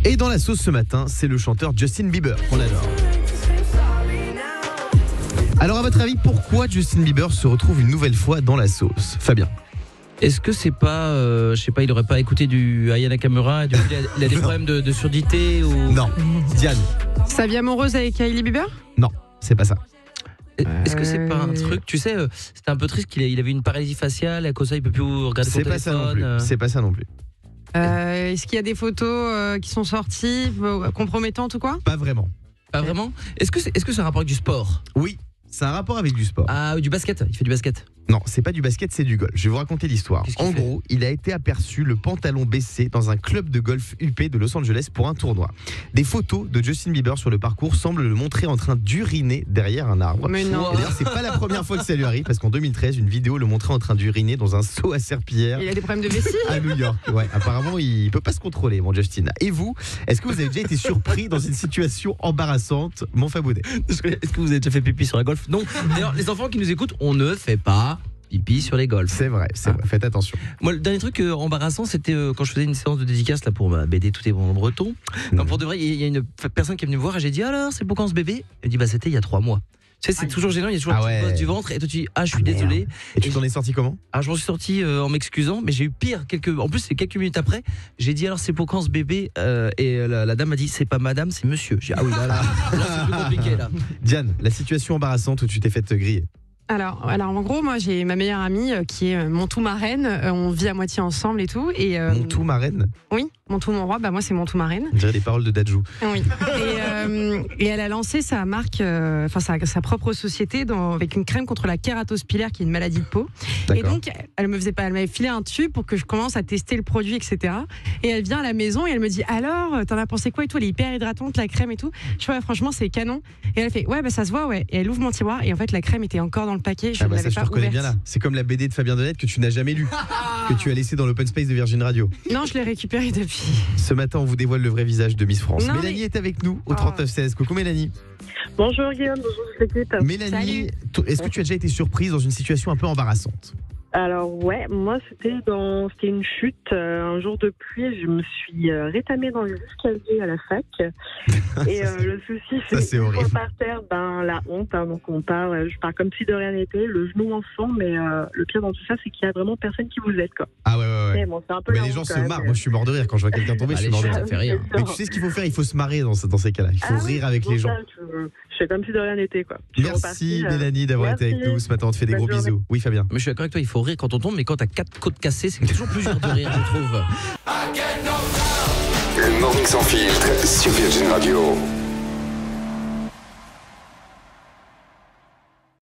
Et dans la sauce ce matin, c'est le chanteur Justin Bieber qu'on adore. Alors à votre avis, pourquoi Justin Bieber se retrouve une nouvelle fois dans la sauce? Fabien? Est-ce que c'est pas, je sais pas, il aurait pas écouté du Aya Nakamura, il a des problèmes de surdité ou... Non. Diane? Sa vie amoureuse avec Hailey Bieber? Non, c'est pas ça. Est-ce que c'est pas un truc, tu sais, c'était un peu triste qu'il avait une paralysie faciale, à cause de ça il peut plus regarder son C'est pas ça non plus. téléphone. C'est pas ça non plus. Est-ce qu'il y a des photos qui sont sorties compromettantes ou quoi? Pas vraiment. Pas vraiment. Est-ce que c'est un rapport avec du sport? Oui, c'est un rapport avec du sport. Ah, du basket, il fait du basket. Non, c'est pas du basket, c'est du golf. Je vais vous raconter l'histoire. Qu'est-ce qu'il En fait gros, il a été aperçu le pantalon baissé dans un club de golf UP de Los Angeles pour un tournoi. Des photos de Justin Bieber sur le parcours semblent le montrer en train d'uriner derrière un arbre. Mais non. Et d'ailleurs, c'est pas la première fois que ça lui arrive parce qu'en 2013, une vidéo le montrait en train d'uriner dans un seau à serpillière Il a des problèmes de vessie? à New York. Ouais, apparemment, il peut pas se contrôler, mon Justin. Et vous, est-ce que vous avez déjà été surpris dans une situation embarrassante, mon Faboudet? Est-ce que vous avez déjà fait pipi sur la golf? Non. D'ailleurs, les enfants qui nous écoutent, on ne fait pas pipi sur les golfs. C'est vrai, faites attention. Moi, le dernier truc embarrassant, c'était quand je faisais une séance de dédicace là, pour ma BD Tout est bon en breton. Non, pour de vrai, il y a une personne qui est venue me voir et j'ai dit alors, c'est pour quand ce bébé? Elle dit bah c'était il y a 3 mois. Tu sais, c'est toujours gênant, il y a toujours un petit bosse du ventre et toi tu dis ah, je suis désolé. Et tu t'en es sorti comment? Alors je m'en suis sorti en m'excusant, mais j'ai eu pire. En plus, c'est quelques minutes après, j'ai dit alors c'est pour quand ce bébé? Et la dame m'a dit c'est pas madame, c'est monsieur. J'ai dit ah oui, là c'est plus compliqué là. Diane, la situation embarrassante où tu t'es fait griller? Alors, en gros, moi j'ai ma meilleure amie qui est mon tout marraine. On vit à moitié ensemble et tout. Et, Mon tout marraine? Oui, mon tout mon roi. Bah moi c'est mon tout marraine. On dirait les paroles de Dadju. Oui. Et elle a lancé sa marque, sa propre société avec une crème contre la kératospilaire qui est une maladie de peau. D'accord. Et donc elle m'avait filé un tube pour que je commence à tester le produit, etc. Et elle vient à la maison et elle me dit alors t'en as pensé quoi et tout? Elle est hyper hydratante la crème et tout. Je vois franchement c'est canon. Et elle fait ouais bah ça se voit ouais. Et elle ouvre mon tiroir et en fait la crème était encore dans le paquet. Je ne l'avais ça je pas te reconnais ouverte. bien là. C'est comme la BD de Fabien Delette que tu n'as jamais lu, que tu as laissé dans l'open space de Virgin Radio. Non je l'ai récupéré depuis. Ce matin on vous dévoile le vrai visage de Miss France. Non, Mélanie est avec nous au 3916. Coucou Mélanie. Bonjour Guillaume, bonjour l'équipe. Mélanie, est-ce que tu as déjà été surprise dans une situation un peu embarrassante? Alors ouais, moi c'était une chute, un jour de pluie, je me suis rétamée dans les escaliers à la fac. Et le souci c'est horrible. Une fois par terre, la honte, hein, donc je pars comme si de rien n'était, le genou en sang, mais le pire dans tout ça c'est qu'il y a vraiment personne qui vous aide quoi. Ah ouais. Mais bon, c'est un peu Mais la les gens honte, se quand même. marrent, moi je suis mort de rire quand je vois quelqu'un tomber, je suis mort de rire. Ça fait rire. Mais tu sais ce qu'il faut faire, il faut se marrer dans ces cas-là. Il faut rire avec les gens. Je fais comme si de rien n'était quoi. Je suis Merci repartie, Mélanie d'avoir été avec nous ce matin, on te fait des Bonne gros journée. bisous. Oui Fabien. Mais je suis d'accord avec toi, il faut rire quand on tombe, mais quand t'as 4 côtes cassées, c'est toujours plus dur de rire, je trouve. Le Morning Sans Filtre sur Virgin Radio.